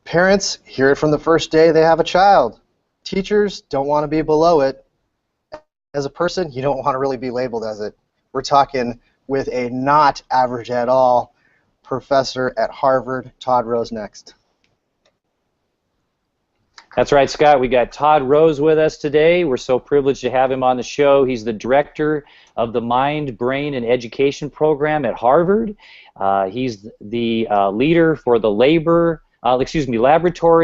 Parents hear it from the first day they have a child. Teachers don't want to be below it. As a person, you don't want to really be labeled as it. We're talking with a not average at all professor at Harvard, Todd Rose, next. That's right, Scott. We got Todd Rose with us today. We're so privileged to have him on the show. He's the director of the Mind, Brain, and Education program at Harvard. He's the leader for the Laboratory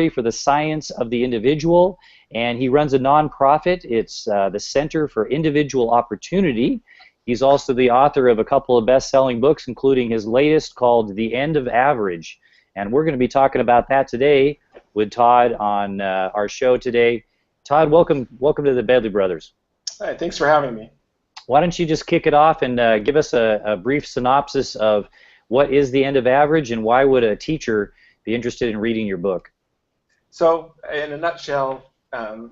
for the Science of the Individual, and he runs a nonprofit. It's the Center for Individual Opportunity. He's also the author of a couple of best-selling books, including his latest called The End of Average. And we're going to be talking about that today with Todd on our show today. Todd, welcome to the Bedley Brothers. Hi, thanks for having me. Why don't you just kick it off and give us a brief synopsis of what is the end of average and why would a teacher be interested in reading your book? So, in a nutshell,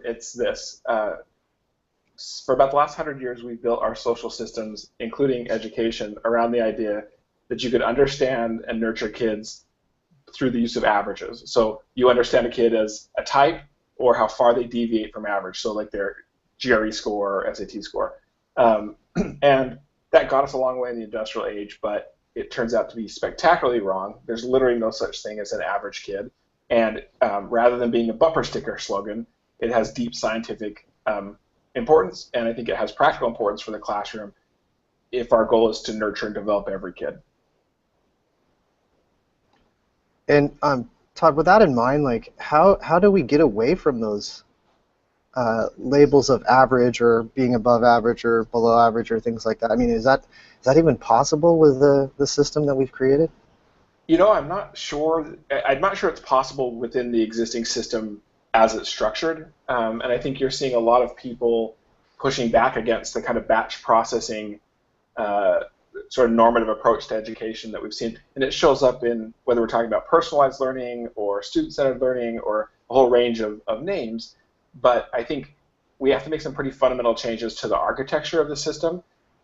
it's this. For about the last 100 years, we've built our social systems, including education, around the idea that you could understand and nurture kids through the use of averages. So you understand a kid as a type or how far they deviate from average, so like their GRE score or SAT score. And that got us a long way in the industrial age, but it turns out to be spectacularly wrong. There's literally no such thing as an average kid. And rather than being a bumper sticker slogan, it has deep scientific importance, and I think it has practical importance for the classroom if our goal is to nurture and develop every kid. And Todd, with that in mind, like how do we get away from those labels of average or being above average or below average or things like that? I mean, is that even possible with the system that we've created? You know, I'm not sure it's possible within the existing system as it's structured. And I think you're seeing a lot of people pushing back against the kind of batch processing sort of normative approach to education that we've seen. And it shows up in whether we're talking about personalized learning or student-centered learning or a whole range of names. But I think we have to make some pretty fundamental changes to the architecture of the system.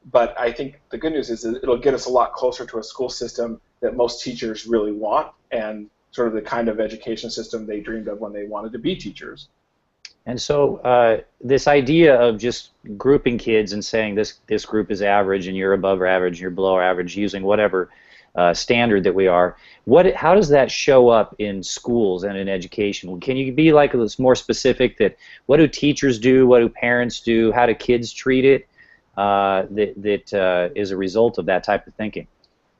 But I think the good news is that it'll get us a lot closer to a school system that most teachers really want and sort of the kind of education system they dreamed of when they wanted to be teachers. And so this idea of just grouping kids and saying this group is average and you're above average and you're below average using whatever standard that we are, how does that show up in schools and in education? Can you be like more specific that what do teachers do, what do parents do, how do kids treat it that is a result of that type of thinking?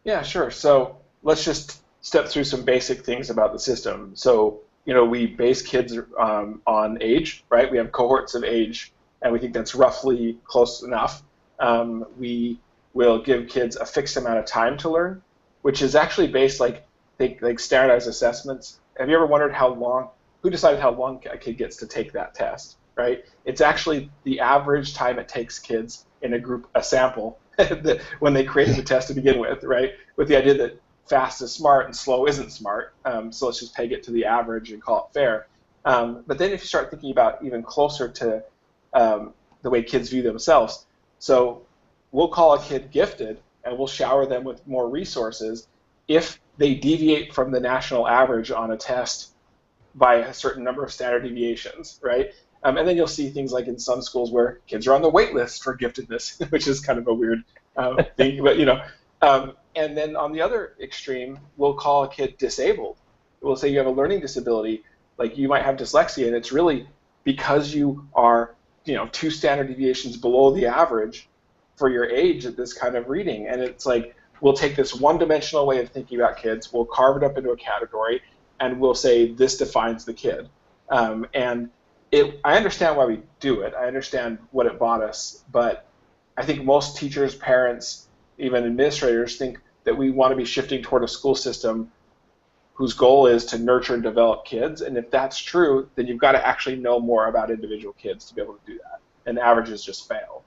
Yeah, sure. So let's just step through some basic things about the system. So, you know, we base kids on age, right? We have cohorts of age, and we think that's roughly close enough. We will give kids a fixed amount of time to learn, which is actually based like standardized assessments. Have you ever wondered who decided how long a kid gets to take that test, right? It's actually the average time it takes kids in a sample when they created the test to begin with, right? With the idea that fast is smart and slow isn't smart, so let's just peg it to the average and call it fair. But then if you start thinking about even closer to the way kids view themselves, so we'll call a kid gifted and we'll shower them with more resources if they deviate from the national average on a test by a certain number of standard deviations, right? And then you'll see things like in some schools where kids are on the wait list for giftedness, which is kind of a weird thing, but you know. And then on the other extreme, we'll call a kid disabled. We'll say you have a learning disability, like you might have dyslexia, and it's really because you are, 2 standard deviations below the average for your age at this kind of reading. And it's like we'll take this one-dimensional way of thinking about kids, we'll carve it up into a category, and we'll say this defines the kid. I understand why we do it. I understand what it bought us, but I think most teachers, parents, even administrators think that we want to be shifting toward a school system whose goal is to nurture and develop kids. And if that's true, then you've got to actually know more about individual kids to be able to do that. And averages just fail.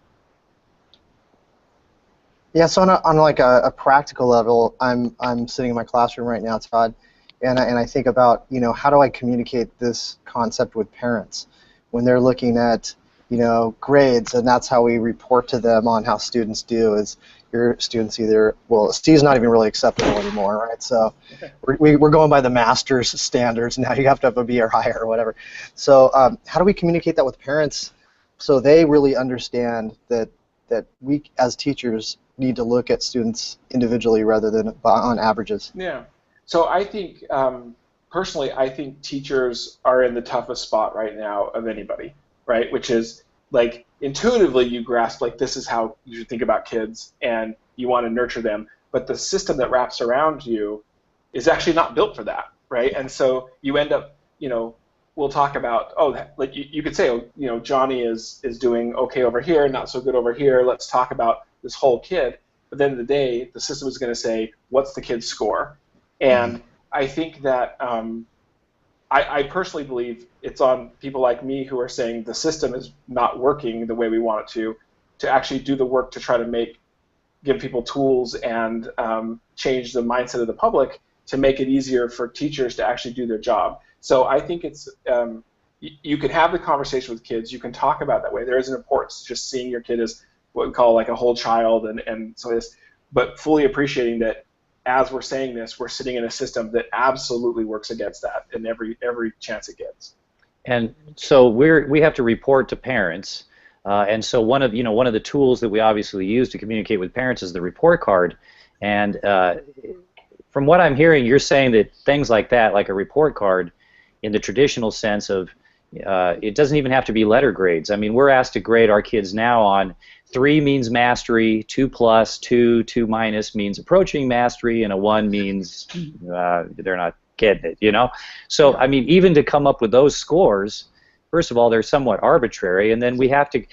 Yeah, so on like a practical level, I'm sitting in my classroom right now, Todd, and I think about, how do I communicate this concept with parents when they're looking at grades, and that's how we report to them on how students do. Is your students either, well, C is not even really acceptable anymore, right? So we're going by the master's standards now. You have to have a B or higher or whatever. So how do we communicate that with parents so they really understand that we as teachers need to look at students individually rather than on averages? Yeah. So I think, personally, I think teachers are in the toughest spot right now of anybody, right? Which is, like, intuitively you grasp, like, this is how you should think about kids and you want to nurture them, but the system that wraps around you is actually not built for that, right? And so you end up, we'll talk about, like you could say, Johnny is doing okay over here, not so good over here, let's talk about this whole kid. But at the end of the day, the system is going to say, what's the kid's score? And I think that I personally believe it's on people like me who are saying the system is not working the way we want it to actually do the work to try to give people tools and change the mindset of the public to make it easier for teachers to actually do their job. So I think it's you can have the conversation with kids, you can talk about it that way. There is an importance to just seeing your kid as what we call like a whole child, and so this, but fully appreciating that as we're saying this, we're sitting in a system that absolutely works against that in every chance it gets. And so we have to report to parents, and so one of the tools that we obviously use to communicate with parents is the report card. And from what I'm hearing, you're saying that things like that, like a report card, in the traditional sense of it doesn't even have to be letter grades. I mean, we're asked to grade our kids now on 3 means mastery, 2+, 2 minus means approaching mastery, and a 1 means they're not getting it, So, I mean, even to come up with those scores, first of all, they're somewhat arbitrary, and then we have to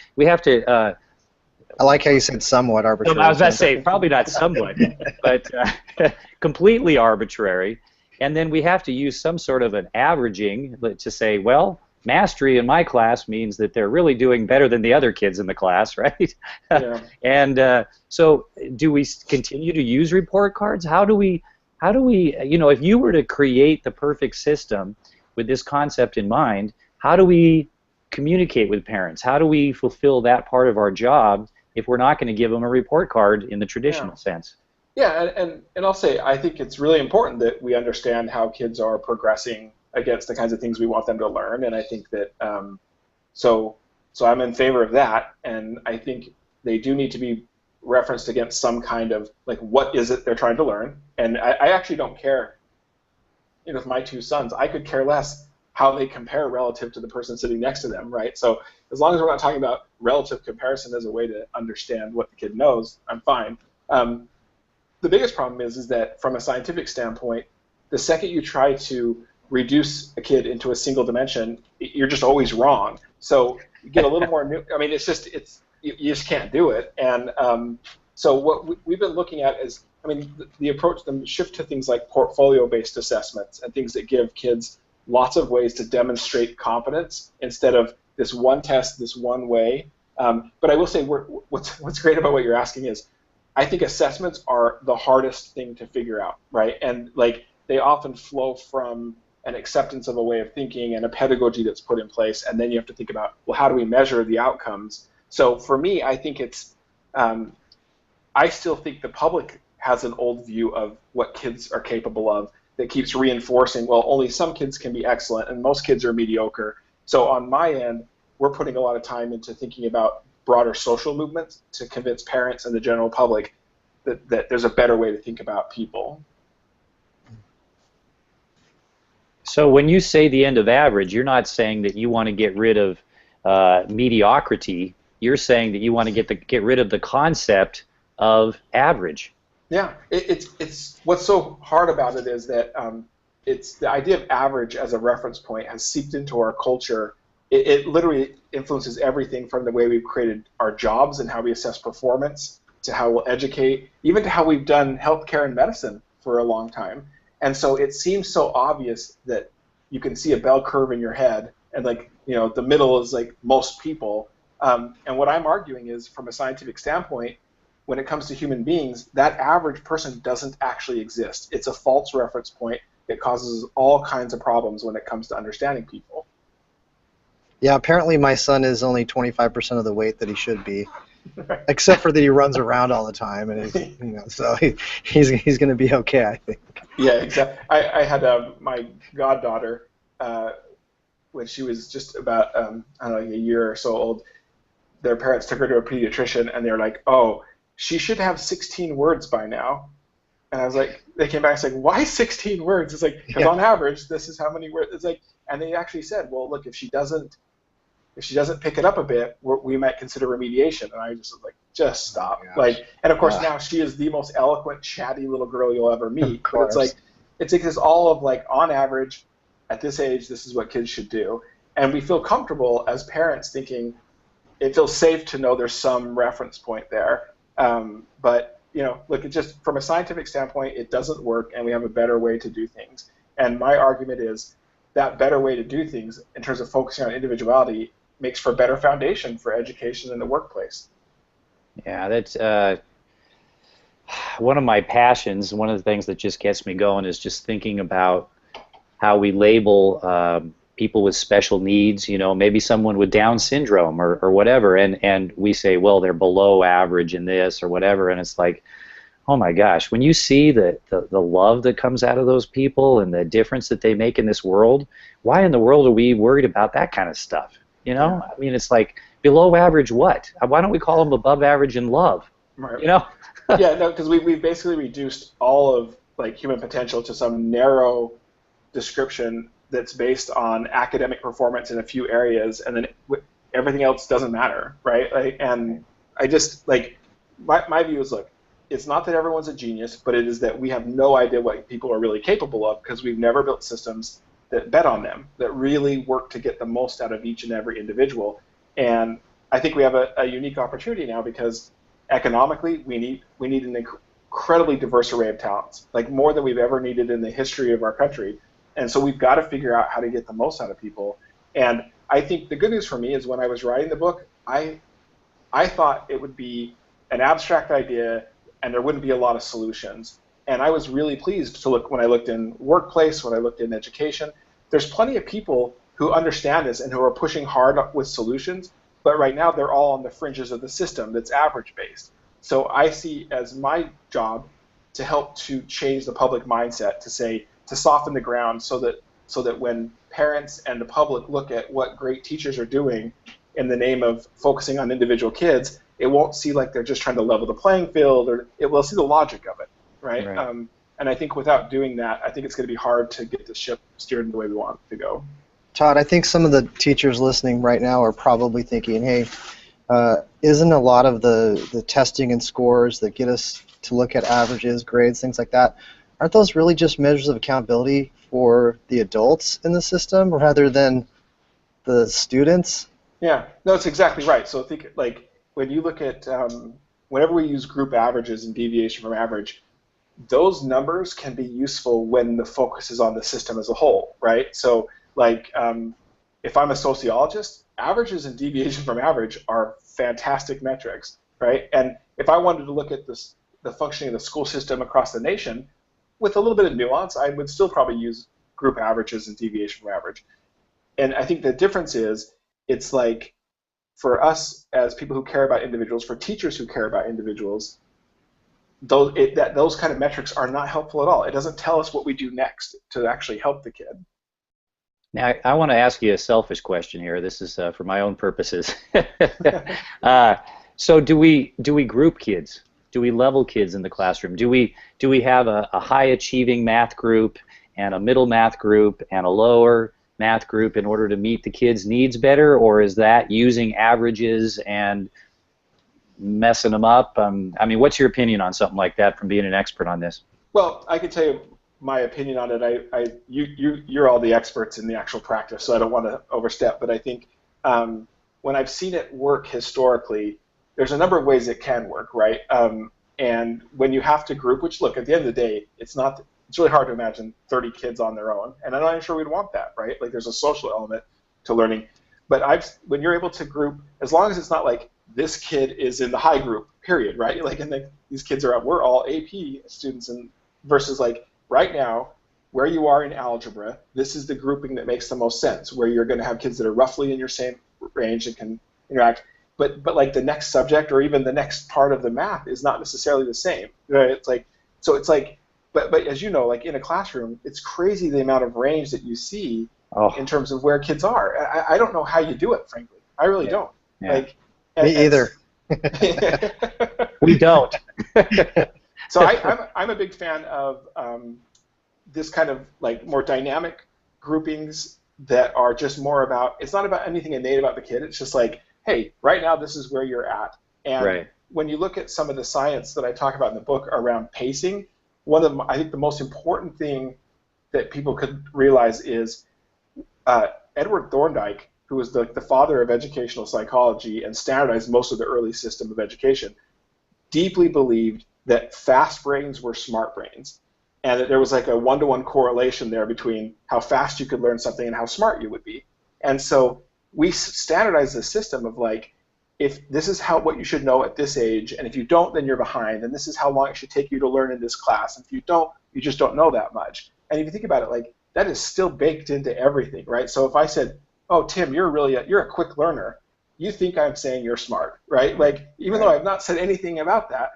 I like how you said somewhat arbitrary. I was about to say, probably not somewhat, but completely arbitrary. And then we have to use some sort of an averaging to say, well, mastery in my class means that they're really doing better than the other kids in the class, right? Yeah. And so do we continue to use report cards? How do we, if you were to create the perfect system with this concept in mind, how do we communicate with parents? How do we fulfill that part of our job if we're not going to give them a report card in the traditional sense? Yeah, and I'll say, I think it's really important that we understand how kids are progressing against the kinds of things we want them to learn, and I think that, so I'm in favor of that, and I think they do need to be referenced against some kind of, like, what is it they're trying to learn, and I actually don't care, with my 2 sons, I could care less how they compare relative to the person sitting next to them, right? So as long as we're not talking about relative comparison as a way to understand what the kid knows, I'm fine. The biggest problem is that from a scientific standpoint, the second you try to reduce a kid into a single dimension, you're just always wrong. So you get a little more new. I mean, you just can't do it. And so what we've been looking at is, I mean, the approach, the shift to things like portfolio-based assessments and things that give kids lots of ways to demonstrate competence instead of this one test, this one way. But I will say, what's great about what you're asking is, I think assessments are the hardest thing to figure out, right? And like they often flow from an acceptance of a way of thinking and a pedagogy that's put in place, and then you have to think about, well, how do we measure the outcomes? So for me, I think it's, I still think the public has an old view of what kids are capable of that keeps reinforcing, well, only some kids can be excellent and most kids are mediocre. So on my end, we're putting a lot of time into thinking about broader social movements to convince parents and the general public that there's a better way to think about people. So when you say the end of average, you're not saying that you want to get rid of mediocrity. You're saying that you want to get rid of the concept of average. Yeah, it's what's so hard about it is that it's the idea of average as a reference point has seeped into our culture. It literally influences everything from the way we've created our jobs and how we assess performance to how we'll educate, even to how we've done healthcare and medicine for a long time. And so it seems so obvious that you can see a bell curve in your head, and like the middle is like most people. And what I'm arguing is, from a scientific standpoint, when it comes to human beings, that average person doesn't actually exist. It's a false reference point that causes all kinds of problems when it comes to understanding people. Yeah, apparently my son is only 25% of the weight that he should be, except for that he runs around all the time, and so he's going to be okay, I think. Yeah, exactly. I had my goddaughter when she was just about I don't know, a year or so old. Their parents took her to a pediatrician, and they were like, "Oh, she should have 16 words by now." And I was like, they came back and said, "Why 16 words?" It's like, because on average, this is how many words. It's like, and they actually said, "Well, look, if she doesn't pick it up a bit, we might consider remediation." And I just was like, just stop. Like, and of course now she is the most eloquent, chatty little girl you'll ever meet. But it's like this all of like, on average, at this age, this is what kids should do, and we feel comfortable as parents thinking it feels safe to know there's some reference point there. But look, it just from a scientific standpoint, it doesn't work, and we have a better way to do things. And my argument is that better way to do things, in terms of focusing on individuality, makes for a better foundation for education in the workplace. Yeah, that's one of my passions. One of the things that just gets me going is just thinking about how we label people with special needs. Maybe someone with Down syndrome or whatever, and we say, well, they're below average in this or whatever, and it's like, oh my gosh, when you see the love that comes out of those people and the difference that they make in this world, why in the world are we worried about that kind of stuff? Yeah. I mean, it's like, below average what? Why don't we call them above average in love? Right. Yeah, no, because we've basically reduced all of like human potential to some narrow description that's based on academic performance in a few areas, and then everything else doesn't matter, right? And I just like my view is, look, it's not that everyone's a genius, but it is that we have no idea what people are really capable of because we've never built systems that bet on them, that really work to get the most out of each and every individual. And I think we have a unique opportunity now because economically we need an incredibly diverse array of talents, like more than we've ever needed in the history of our country. And so we've got to figure out how to get the most out of people. And I think the good news for me is when I was writing the book, I thought it would be an abstract idea and there wouldn't be a lot of solutions. And I was really pleased to look when I looked in workplace, when I looked in education. There's plenty of people who understand this and who are pushing hard with solutions, but right now they're all on the fringes of the system that's average-based. So I see as my job to help to change the public mindset, to soften the ground so that when parents and the public look at what great teachers are doing in the name of focusing on individual kids, it won't see like they're just trying to level the playing field, or it will see the logic of it, right? And I think without doing that, I think it's going to be hard to get the ship steered in the way we want it to go. Todd, I think some of the teachers listening right now are probably thinking, hey, isn't a lot of the testing and scores that get us to look at averages, grades, things like that, aren't those really just measures of accountability for the adults in the system rather than the students? Yeah, no, it's exactly right. So I think like when you look at whenever we use group averages and deviation from average, those numbers can be useful when the focus is on the system as a whole, right? So like if I'm a sociologist, averages and deviation from average are fantastic metrics, right? And if I wanted to look at the functioning of the school system across the nation, with a little bit of nuance, I would still probably use group averages and deviation from average. And I think the difference is, it's like for us as people who care about individuals, for teachers who care about individuals, those kind of metrics are not helpful at all. It doesn't tell us what we do next to actually help the kid. Now, I want to ask you a selfish question here. This is for my own purposes. So do we group kids? Do we level kids in the classroom? Do we have a high achieving math group and a middle math group and a lower math group in order to meet the kids' needs better, or is that using averages and messing them up? I mean, what's your opinion on something like that from being an expert on this? Well, I can tell you my opinion on it. You're all the experts in the actual practice, so I don't want to overstep, but I think when I've seen it work historically, there's a number of ways it can work, right? And when you have to group, which, look, at the end of the day, it's really hard to imagine 30 kids on their own, and I'm not even sure we'd want that, right? Like, there's a social element to learning. But when you're able to group, as long as it's not like this kid is in the high group, period, right? Like, and these kids we're all AP students, and versus like right now, where you are in algebra, this is the grouping that makes the most sense, where you're going to have kids that are roughly in your same range and can interact. But like the next subject or even the next part of the math is not necessarily the same. Right? It's like but as you know, like in a classroom, it's crazy the amount of range that you see in terms of where kids are. I don't know how you do it, frankly. I really don't. Yeah. Like Me either. We don't. So I'm a big fan of this kind of like more dynamic groupings that are just more about, it's not about anything innate about the kid. It's just like, hey, right now this is where you're at. And when you look at some of the science that I talk about in the book around pacing, I think the most important thing that people could realize is Edward Thorndike, who was the father of educational psychology and standardized most of the early system of education, deeply believed that fast brains were smart brains, and that there was like a one-to-one correlation there between how fast you could learn something and how smart you would be. And so we standardized the system of like, if this is what you should know at this age, and if you don't, then you're behind, and this is how long it should take you to learn in this class, and if you don't, you just don't know that much. And if you think about it, like, that is still baked into everything, right? So if I said, oh, Tim, you're a quick learner, you think I'm saying you're smart, right? Like, even though I've not said anything about that,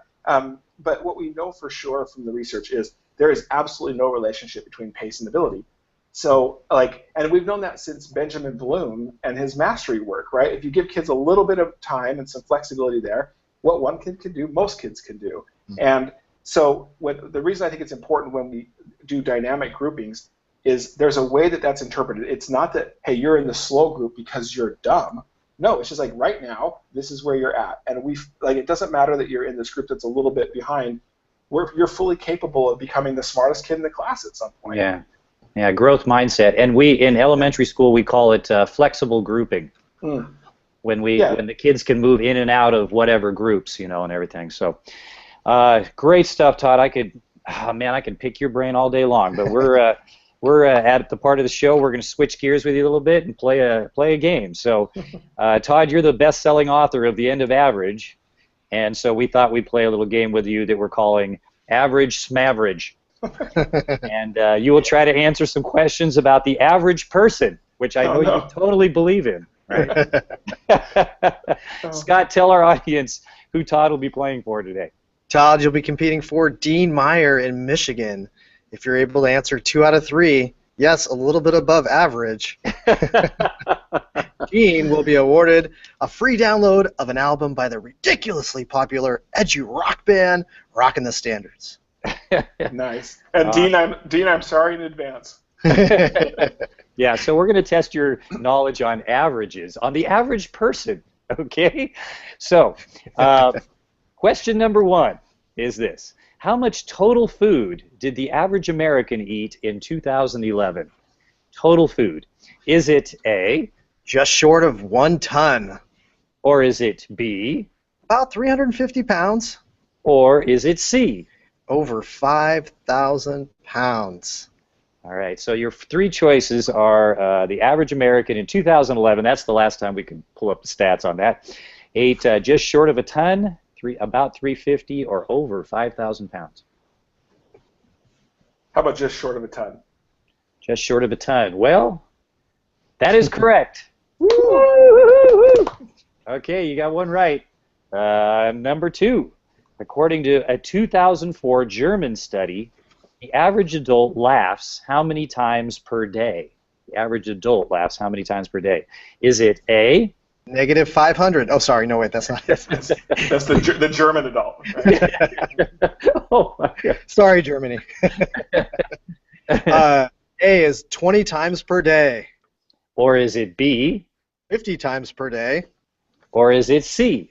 but what we know for sure from the research is there is absolutely no relationship between pace and ability. So, like, and we've known that since Benjamin Bloom and his mastery work, right? If you give kids a little bit of time and some flexibility there, what one kid can do, most kids can do. And so the reason I think it's important when we do dynamic groupings is there's a way that that's interpreted. It's not that, hey, you're in the slow group because you're dumb. No, it's just like right now, this is where you're at. And it doesn't matter that you're in this group that's a little bit behind. You're fully capable of becoming the smartest kid in the class at some point. Yeah, growth mindset. And in elementary school, we call it flexible grouping. When the kids can move in and out of whatever groups, and everything. So great stuff, Todd. I could pick your brain all day long, but we're at the part of the show we're going to switch gears with you a little bit and play a game. So, Todd, you're the best-selling author of The End of Average, and so we thought we'd play a little game with you that we're calling Average Smaverage. And you will try to answer some questions about the average person, which I know you totally believe in. Right? Scott, tell our audience who Todd will be playing for today. Todd, you'll be competing for Dean Meyer in Michigan. If you're able to answer 2 out of 3, yes, a little bit above average, Dean will be awarded a free download of an album by the ridiculously popular edgy rock band Rockin' the Standards. Nice. And Dean, I'm sorry in advance. Yeah, so we're going to test your knowledge on averages, on the average person, okay? So, question number 1 is this. How much total food did the average American eat in 2011? Total food. Is it A? Just short of 1 ton. Or is it B? About 350 pounds. Or is it C? Over 5,000 pounds. All right, so your 3 choices are the average American in 2011, that's the last time we could pull up the stats on that, ate just short of a ton, about 350, or over 5,000 pounds. How about just short of a ton? Just short of a ton. Well, that is correct. Okay, you got one right. Number 2. According to a 2004 German study, the average adult laughs how many times per day? The average adult laughs how many times per day? Is it A? Negative 500. Oh, sorry. No, wait, that's not it. That's the German adult. Right? Oh, my God. Sorry, Germany. A is 20 times per day. Or is it B? 50 times per day. Or is it C?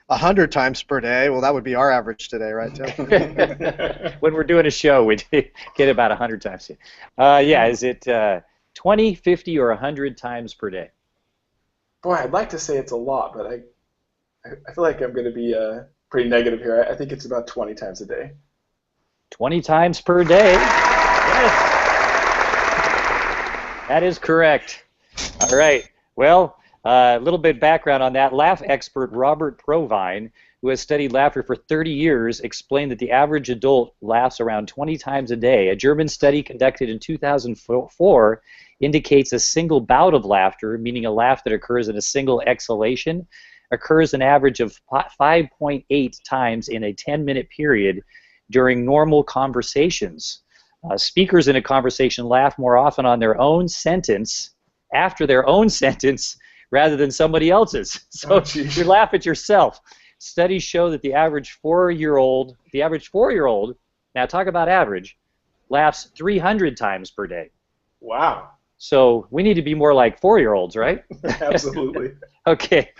100 times per day. Well, that would be our average today, right, Tim? When we're doing a show, we get about 100 times. Yeah, is it 20, 50, or 100 times per day? Boy, I'd like to say it's a lot, but I feel like I'm going to be pretty negative here. I think it's about 20 times a day. 20 times per day. Yes. That is correct. All right. Well, a little bit background on that. Laugh expert Robert Provine, who has studied laughter for 30 years, explained that the average adult laughs around 20 times a day. A German study conducted in 2004 indicates a single bout of laughter, meaning a laugh that occurs in a single exhalation, occurs an average of 5.8 times in a 10-minute period during normal conversations. Speakers in a conversation laugh more often on their own sentence, after their own sentence, rather than somebody else's. So you laugh at yourself. Studies show that the average four-year-old, now talk about average, laughs 300 times per day. Wow. So we need to be more like 4-year-olds, right? Absolutely. Okay.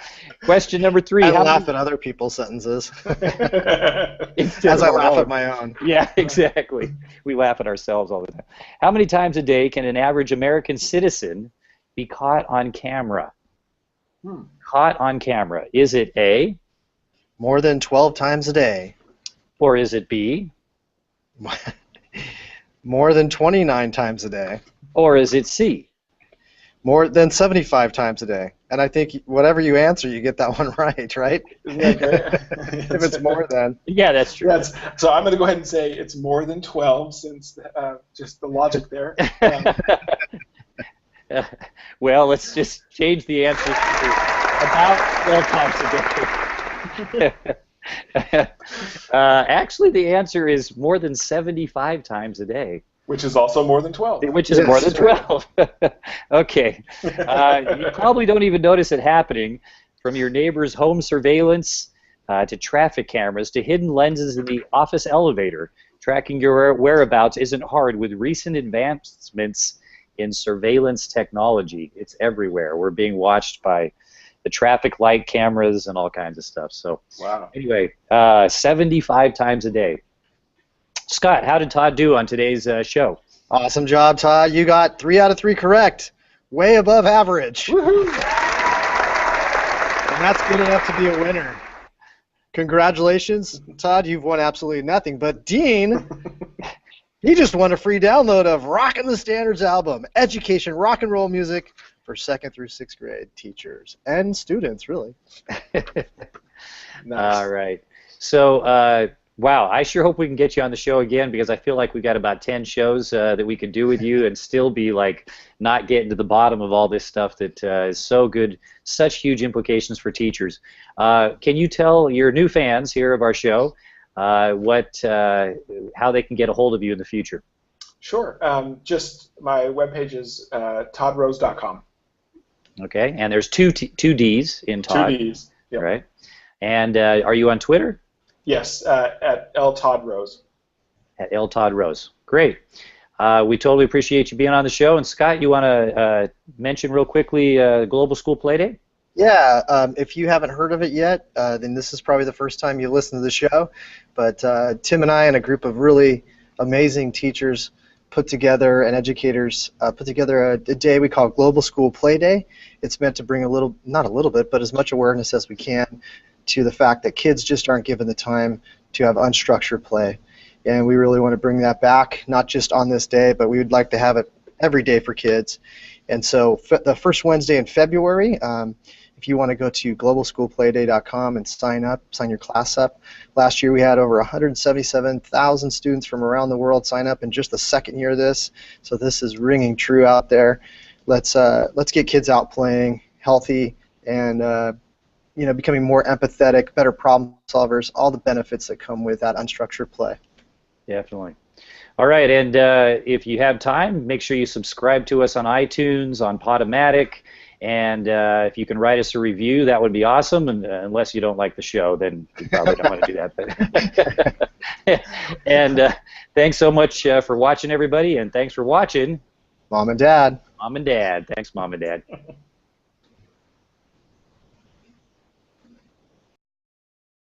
Question number 3. I laugh at other people's sentences as I laugh at my own. Yeah, exactly. We laugh at ourselves all the time. How many times a day can an average American citizen be caught on camera? Caught on camera. Is it A? More than 12 times a day. Or is it B? More than 29 times a day. Or is it C? More than 75 times a day. And I think whatever you answer, you get that one right, right? Isn't that great? If it's more than. Yeah, that's true. So I'm going to go ahead and say it's more than 12, since just the logic there. Well, let's just change the answer to about 12 times a day. Actually, the answer is more than 75 times a day. Which is also more than 12. Which is more than 12. Okay. You probably don't even notice it happening, from your neighbor's home surveillance to traffic cameras to hidden lenses in the office elevator. Tracking your whereabouts isn't hard with recent advancements in surveillance technology. It's everywhere. We're being watched by the traffic light cameras and all kinds of stuff. So wow. Anyway, 75 times a day. Scott, how did Todd do on today's show? Awesome job, Todd. You got 3 out of 3 correct. Way above average. Woohoo! And that's good enough to be a winner. Congratulations, Todd. You've won absolutely nothing. But Dean, he just won a free download of Rockin' the Standards album, education, rock and roll music for 2nd through 6th grade teachers and students, really. Nice. All right. So, wow, I sure hope we can get you on the show again, because I feel like we got about 10 shows that we could do with you and still be like not getting to the bottom of all this stuff that is so good, such huge implications for teachers. Can you tell your new fans here of our show how they can get a hold of you in the future? Sure. Just my webpage is toddrose.com. Okay, and there's two D's in Todd. 2 Ds. Yep. Right. And are you on Twitter? Yes, at Todd Rose. At Todd Rose. Great. We totally appreciate you being on the show. And Scott, you want to mention real quickly Global School Playdate? Yeah, if you haven't heard of it yet, then this is probably the first time you listen to the show. But Tim and I and a group of really amazing teachers and educators put together a day we call Global School Play Day. It's meant to bring not a little bit, but as much awareness as we can to the fact that kids just aren't given the time to have unstructured play. And we really want to bring that back, not just on this day, but we would like to have it every day for kids. And so the first Wednesday in February, if you want to go to globalschoolplayday.com and sign your class up. Last year we had over 177,000 students from around the world sign up in just the second year of this. So this is ringing true out there. Let's get kids out playing, healthy, and becoming more empathetic, better problem solvers, all the benefits that come with that unstructured play. Definitely. All right, and if you have time, make sure you subscribe to us on iTunes, on Podomatic, and if you can write us a review, that would be awesome. And unless you don't like the show, then you probably don't want to do that. But and thanks so much for watching, everybody, and thanks for watching Mom and Dad. Mom and Dad. Thanks, Mom and Dad.